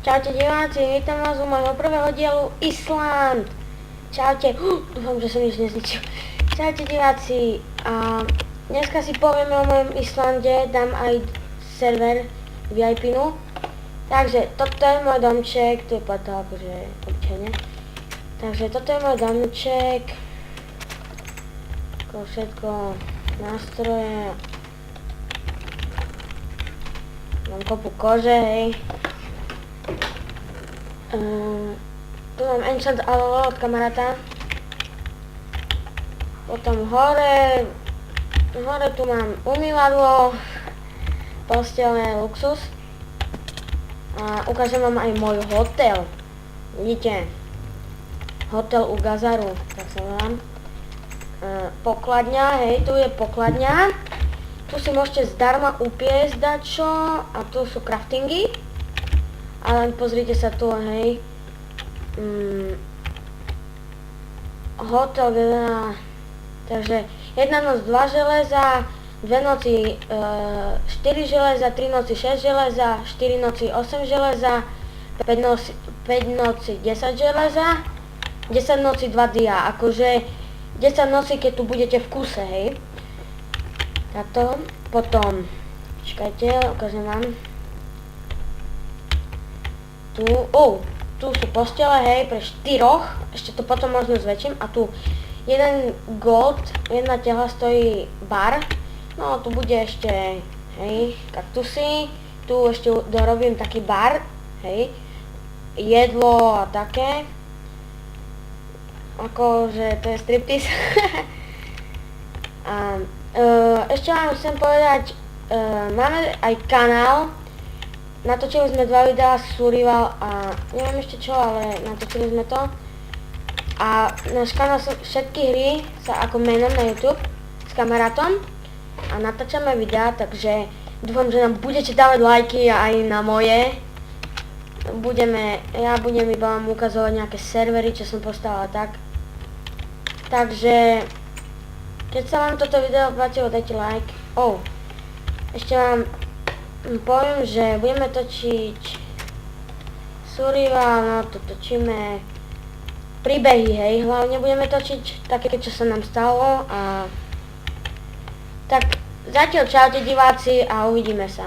Čaute diváci, vítam vás u môjho prvého dielu Island. Čaute, dúfam, že som nič nezničil. Čaute diváci, a dneska si povieme o mojom Islande, dám aj server VIP-nu. Takže toto je môj domček, tu je plata akože obyčajne. Takže toto je môj domček. Všetko nástroje. Mám kopu kože, hej. Tu mám enchant alolo od kamaráta. Potom hore tu mám umývadlo, postelné luxus. A ukážem vám aj môj hotel. Vidíte? Hotel u Gazaru, tak sa volám. Pokladňa, hej, tu je pokladňa. Tu si môžete zdarma upiesť dačo a tu sú craftingy. Ale pozrite sa tu, hej. Hotel, takže 1 noc 2 železa, 2 noci 4 železa, 3 noci 6 železa, 4 noci 8 železa, 5 noci 10 železa, 10 noci 2 dia, akože 10 noci, keď tu budete v kuse, hej. Takto, potom, čakajte, ukážem vám. Tu sú postele, hej, pre 4, ešte to potom možno zväčším, a tu 1 gold, 1 tehla stojí bar, no tu bude ešte, hej, kaktusy, tu ešte dorobím taký bar, hej, jedlo a také, akože to je striptease. A ešte vám chcem povedať, máme aj kanál. Natočili sme 2 videá z Survival a neviem ešte čo, ale natočili sme to. A náš kanál všetky hry sa ako menom na YouTube s kamarátom a natáčame videá, takže dúfam, že nám budete dávať lajky aj na moje. Ja budem iba vám ukazovať nejaké servery, čo som postavila tak. Takže keď sa vám toto video páčilo, dajte like. Ešte vám poviem, že budeme točiť Survival, no to točíme príbehy, hej, hlavne budeme točiť také, čo sa nám stalo a tak zatiaľ čaute diváci a uvidíme sa.